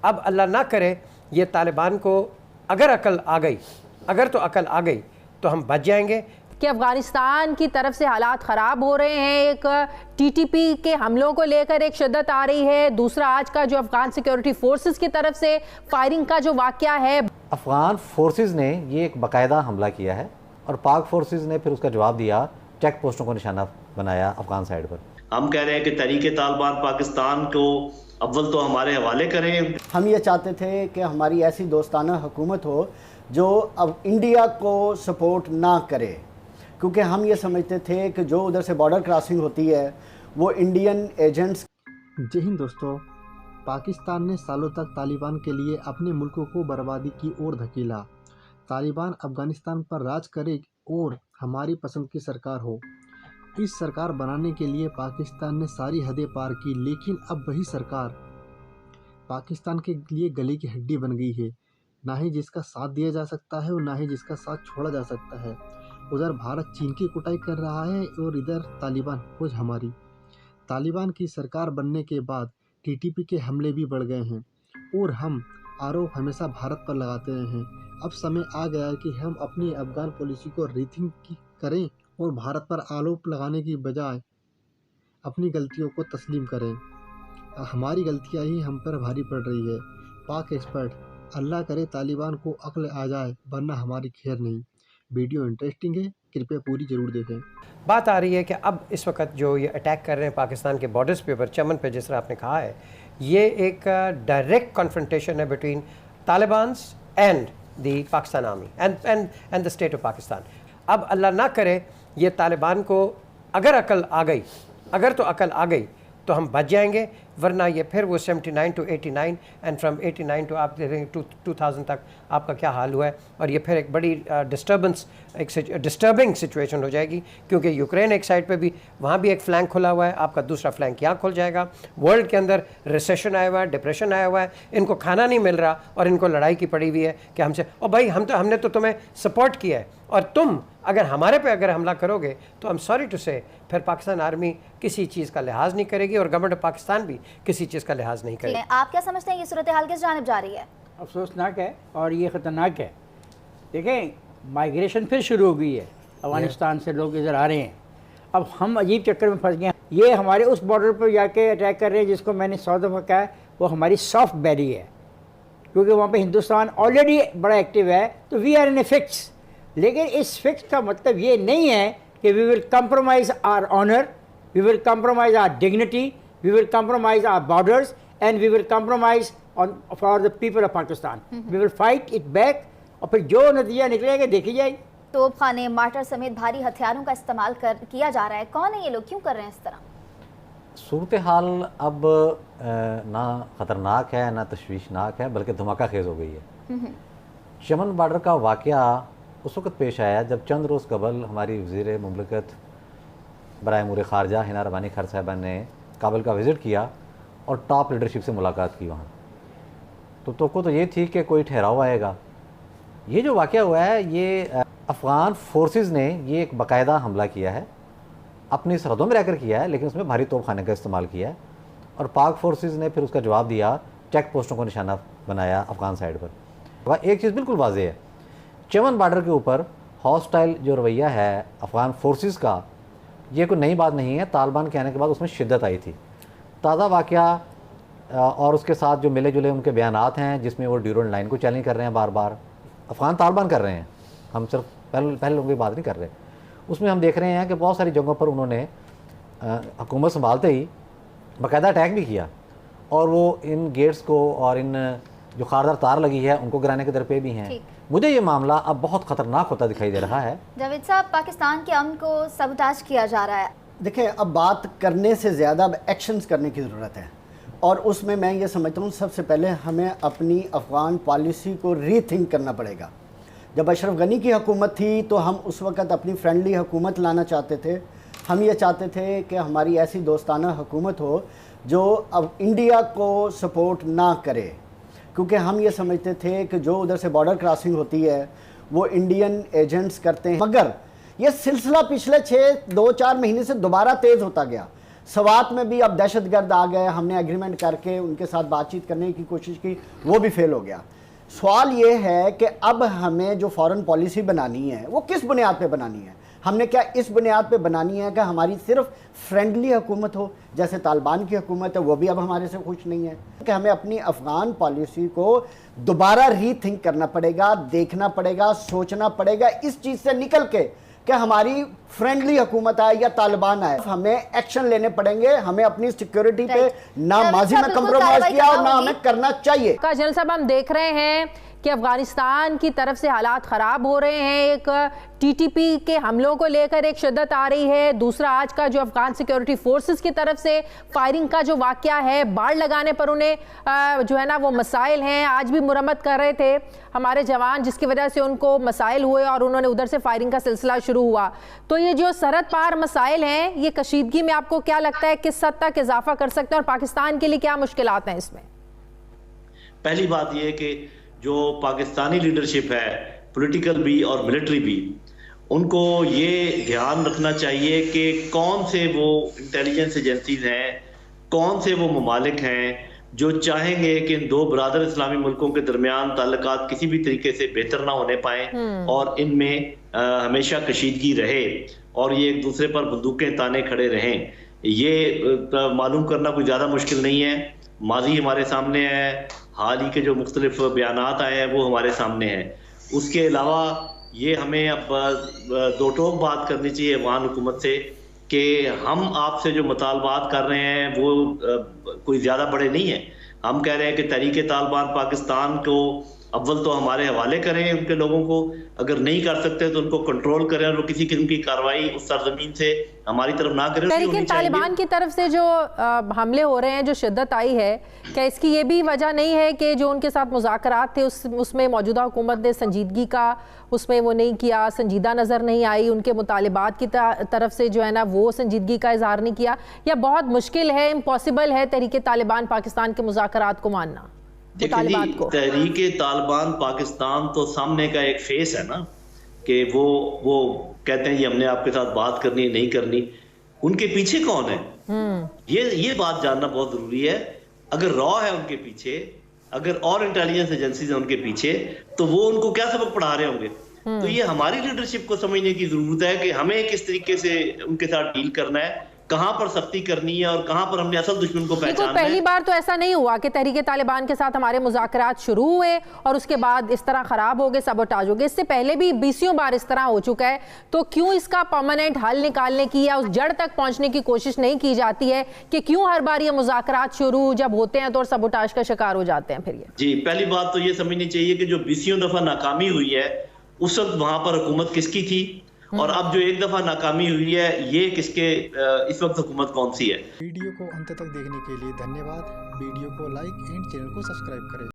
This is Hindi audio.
अब अल्लाह ना करे ये तालिबान को अगर अकल आ गई, अगर तो अकल आ गई तो हम बच जाएंगे। कि अफगानिस्तान की तरफ से हालात ख़राब हो रहे हैं, एक टीटीपी के हमलों को लेकर एक शिद्दत आ रही है, दूसरा आज का जो अफगान सिक्योरिटी फोर्सेस की तरफ से फायरिंग का जो वाक़या है। अफगान फोर्सेस ने ये एक बाकायदा हमला किया है और पाक फोर्सेस ने फिर उसका जवाब दिया, चेक पोस्टों को निशाना बनाया अफगान साइड पर। हम कह रहे हैं कि तरीके तालिबान पाकिस्तान को अव्वल तो हमारे हवाले करें। हम ये चाहते थे कि हमारी ऐसी दोस्ताना हुकूमत हो जो अब इंडिया को सपोर्ट ना करे, क्योंकि हम ये समझते थे कि जो उधर से बॉर्डर क्रॉसिंग होती है वो इंडियन एजेंट्स। जय हिंद दोस्तों, पाकिस्तान ने सालों तक तालिबान के लिए अपने मुल्कों को बर्बादी की ओर धकेला। तालिबान अफगानिस्तान पर राज करे और हमारी पसंद की सरकार हो। इस सरकार बनाने के लिए पाकिस्तान ने सारी हदें पार की, लेकिन अब वही सरकार पाकिस्तान के लिए गले की हड्डी बन गई है। ना ही जिसका साथ दिया जा सकता है और ना ही जिसका साथ छोड़ा जा सकता है। उधर भारत चीन की कुटाई कर रहा है और इधर तालिबान खोज हमारी। तालिबान की सरकार बनने के बाद टीटीपी के हमले भी बढ़ गए हैं और हम आरोप हमेशा भारत पर लगाते रहे हैं। अब समय आ गया है कि हम अपनी अफगान पॉलिसी को रीथिंक करें और भारत पर आरोप लगाने की बजाय अपनी गलतियों को तस्लीम करें। हमारी गलतियां ही हम पर भारी पड़ रही है। पाक एक्सपर्ट, अल्लाह करे तालिबान को अक्ल आ जाए, वरना हमारी खैर नहीं। वीडियो इंटरेस्टिंग है, कृपया पूरी ज़रूर देखें। बात आ रही है कि अब इस वक्त जो ये अटैक कर रहे हैं पाकिस्तान के बॉर्डर्स पे ऊपर चमन पे, जिस तरह आपने कहा है, ये एक डायरेक्ट कॉन्फ्रंटेशन है between Talibans and the Pakistan army and the state of Pakistan. अब अल्लाह ना करे ये तालिबान को अगर अकल आ गई, अगर तो अकल आ गई तो हम बच जाएंगे, वरना ये फिर वो 79 to 89 एंड फ्रॉम 89 to आप देखेंगे 2000 तक आपका क्या हाल हुआ है। और ये फिर एक बड़ी डिस्टर्बिंग सिचुएशन हो जाएगी, क्योंकि यूक्रेन एक साइड पे भी, वहाँ भी एक फ्लैंक खुला हुआ है, आपका दूसरा फ्लैंक यहाँ खुल जाएगा। वर्ल्ड के अंदर रिसेशन आया हुआ है, डिप्रेशन आया हुआ है, इनको खाना नहीं मिल रहा और इनको लड़ाई की पड़ी हुई है कि हमसे, और भाई हमने तो तुम्हें सपोर्ट किया है और तुम अगर हमारे पे अगर हमला करोगे तो आई एम सॉरी टू से फिर पाकिस्तान आर्मी किसी चीज़ का लिहाज नहीं करेगी और गवर्नमेंट ऑफ पाकिस्तान भी किसी चीज़ का लिहाज नहीं करेगी। आप क्या समझते हैं ये सूरत हाल किस जानिब जा रही है? अफसोसनाक है और ये ख़तरनाक है। देखें, माइग्रेशन फिर शुरू हो गई है, अफगानिस्तान से लोग इधर आ रहे हैं। अब हम अजीब चक्कर में फंस गए हैं। ये हमारे उस बॉर्डर पर जाके अटैक कर रहे हैं जिसको मैंने 100 दफ़ा कहा है, वो हमारी सॉफ्ट बैरी है, क्योंकि वहाँ पे हिंदुस्तान ऑलरेडी बड़ा एक्टिव है। तो we are in a fix. लेकिन इस फिक्स का मतलब ये नहीं है कि we will compromise our honour, we will compromise our dignity, we will compromise our borders and we will compromise on for the people of Pakistan. We will fight it back और फिर जो नतीजा निकलेगा देखी जाएगी। तोपखाने, मार्टर समेत भारी हथियारों का इस्तेमाल किया जा रहा है। कौन है ये लोग, क्यों कर रहे हैं इस तरह? सूरत हाल अब ना ख़तरनाक है ना तशवीशनाक है, बल्कि धमाका खेज़ हो गई है। चमन बॉर्डर का वाक़या उस वक्त पेश आया जब चंद रोज़ कबल हमारी वज़ीर मुमलिकत बराए अमूर ख़ारजा हिना रबानी खान साहिबा ने काबुल का विज़िट किया और टॉप लीडरशिप से मुलाकात की वहाँ। तो ये थी कि कोई ठहराव आएगा। ये जो वाक़या हुआ है, ये अफ़गान फोर्सेस ने ये एक बाकायदा हमला किया है, अपनी सरहदों में रहकर किया है, लेकिन उसमें भारी तोपखाने का इस्तेमाल किया है और पाक फोर्सेस ने फिर उसका जवाब दिया, चेक पोस्टों को निशाना बनाया अफ़गान साइड पर। वह एक चीज़ बिल्कुल वाज़ेह है, चमन बॉर्डर के ऊपर हॉस्टाइल जो रवैया है अफ़गान फोर्सेस का, ये कोई नई बात नहीं है। तालिबान के आने के बाद उसमें शिद्दत आई थी। ताज़ा वाक़या और उसके साथ जो मिले जुले उनके बयानात हैं, जिसमें वो ड्यूरेंट लाइन को चैलेंज कर रहे हैं, बार बार अफ़गान तालिबान कर रहे हैं, हम सिर्फ पहले लोगों की बात नहीं कर रहे। उसमें हम देख रहे हैं कि बहुत सारी जगहों पर उन्होंने हुकूमत संभालते ही बाकायदा अटैक भी किया और वो इन गेट्स को और इन जो खारदार तार लगी है उनको गिराने के दर पे भी हैं। मुझे ये मामला अब बहुत ख़तरनाक होता दिखाई दे रहा है। जावेद साहब, पाकिस्तान के अमन को सबूताज किया जा रहा है। देखिए, अब बात करने से ज़्यादा अब एक्शंस करने की ज़रूरत है और उसमें मैं ये समझता हूँ सबसे पहले हमें अपनी अफ़गान पॉलिसी को रीथिंक करना पड़ेगा। जब अशरफ गनी की हुकूमत थी तो हम उस वक़्त अपनी फ्रेंडली हुकूमत लाना चाहते थे। हम ये चाहते थे कि हमारी ऐसी दोस्ताना हुकूमत हो जो अब इंडिया को सपोर्ट ना करे, क्योंकि हम ये समझते थे कि जो उधर से बॉर्डर क्रॉसिंग होती है वो इंडियन एजेंट्स करते हैं। मगर ये सिलसिला पिछले 2-4 महीने से दोबारा तेज़ होता गया। स्वात में भी अब दहशतगर्द आ गए, हमने एग्रीमेंट करके उनके साथ बातचीत करने की कोशिश की, वो भी फेल हो गया। सवाल ये है कि अब हमें जो फॉरेन पॉलिसी बनानी है वो किस बुनियाद पे बनानी है। हमने क्या इस बुनियाद पे बनानी है कि हमारी सिर्फ फ्रेंडली हुकूमत हो, जैसे तालिबान की हुकूमत है, वो भी अब हमारे से खुश नहीं है, कि हमें अपनी अफ़गान पॉलिसी को दोबारा रीथिंक करना पड़ेगा, देखना पड़ेगा, सोचना पड़ेगा, इस चीज़ से निकल के कि हमारी फ्रेंडली हुकूमत आए या तालिबान आए, हमें एक्शन लेने पड़ेंगे। हमें अपनी सिक्योरिटी पे ना माजी में कंप्रोमाइज़ किया और ना हमें करना चाहिए। जनरल साहब, हम देख रहे हैं कि अफगानिस्तान की तरफ से हालात ख़राब हो रहे हैं, एक टीटीपी के हमलों को लेकर एक शिद्दत आ रही है, दूसरा आज का जो अफगान सिक्योरिटी फोर्सेस की तरफ से फायरिंग का जो वाक़या है, बाढ़ लगाने पर उन्हें जो है ना वो मसाइल हैं, आज भी मुरम्मत कर रहे थे हमारे जवान, जिसकी वजह से उनको मसाइल हुए और उन्होंने उधर से फायरिंग का सिलसिला शुरू हुआ। तो ये जो सरहद पार मसाइल हैं, ये कशीदगी में आपको क्या लगता है किस हद तक इजाफा कर सकते हैं और पाकिस्तान के लिए क्या मुश्किलात हैं इसमें? पहली बात यह कि जो पाकिस्तानी लीडरशिप है, पॉलिटिकल भी और मिलिट्री भी, उनको ये ध्यान रखना चाहिए कि कौन से वो इंटेलिजेंस एजेंसीज हैं, कौन से वो ममालिक हैं जो चाहेंगे कि इन दो बरादर इस्लामी मुल्कों के दरमियान ताल्लुकात किसी भी तरीके से बेहतर ना होने पाए और इनमें हमेशा कशीदगी रहे और ये एक दूसरे पर बंदूकें ताने खड़े रहें। ये मालूम करना कोई ज़्यादा मुश्किल नहीं है। माजी हमारे सामने है, हाल ही के जो मुख्तलिफ बयानात आए हैं वो हमारे सामने हैं। उसके अलावा ये हमें अब दो टोक बात करनी चाहिए अफगान हुकूमत से कि हम आपसे जो मुतालबात कर रहे हैं वो कोई ज़्यादा बड़े नहीं हैं। हम कह रहे हैं कि तहरीक तालिबान पाकिस्तान को अव्वल तो हमारे हवाले करें, उनके लोगों को अगर नहीं कर सकते तो उनको कंट्रोल करें और वो किसी किस्म की कार्रवाई उस सरजमीन से हमारी तरफ ना करें। लेकिन तालिबान की तरफ से जो हमले हो रहे हैं, जो शिद्दत आई है, क्या इसकी ये भी वजह नहीं है कि जो उनके साथ मुज़ाकरात थे उसमें मौजूदा हुकूमत ने संजीदगी का उसमें वो नहीं किया, संजीदा नज़र नहीं आई, उनके मुतालिबात की तरफ से जो है ना वो संजीदगी का इजहार नहीं किया, या बहुत मुश्किल है, इम्पॉसिबल है तहरीक तालिबान पाकिस्तान के मुज़ाकरात को मानना? तहरीक तालिबान पाकिस्तान तो सामने का एक फेस है ना, कि वो कहते हैं ये हमने आपके साथ बात करनी है, नहीं करनी। उनके पीछे कौन है, ये बात जानना बहुत जरूरी है। अगर रॉ है उनके पीछे, अगर और इंटेलिजेंस एजेंसीज है उनके पीछे, तो वो उनको क्या सबक पढ़ा रहे होंगे। तो ये हमारी लीडरशिप को समझने की जरूरत है कि हमें किस तरीके से उनके साथ डील करना है, कहां पर सख्ती करनी है और कहां पर हमने असल दुश्मन को पहचानना है। पहली बार तो ऐसा नहीं हुआ कि तहरीक तालिबान के साथ हमारे मुज़ाकरात शुरू हुए और उसके बाद इस तरह खराब हो गए, सबोटाज हो गए। इससे पहले भी 20 बार इस तरह हो चुका है। तो क्यों इसका परमानेंट हल निकालने की या उस जड़ तक पहुंचने की कोशिश नहीं की जाती है कि क्यों हर बार ये मुज़ाकरात शुरू जब होते हैं तो और सबोटाज का शिकार हो जाते हैं फिर ये? जी, पहली बात तो ये समझनी चाहिए कि जो 20 दफा नाकामी हुई है उस वक्त वहां पर हुकूमत किसकी थी और अब जो एक दफा नाकामी हुई है ये किसके, इस वक्त हुकूमत कौन सी है। वीडियो को अंत तक देखने के लिए धन्यवाद। वीडियो को लाइक एंड चैनल को सब्सक्राइब करें।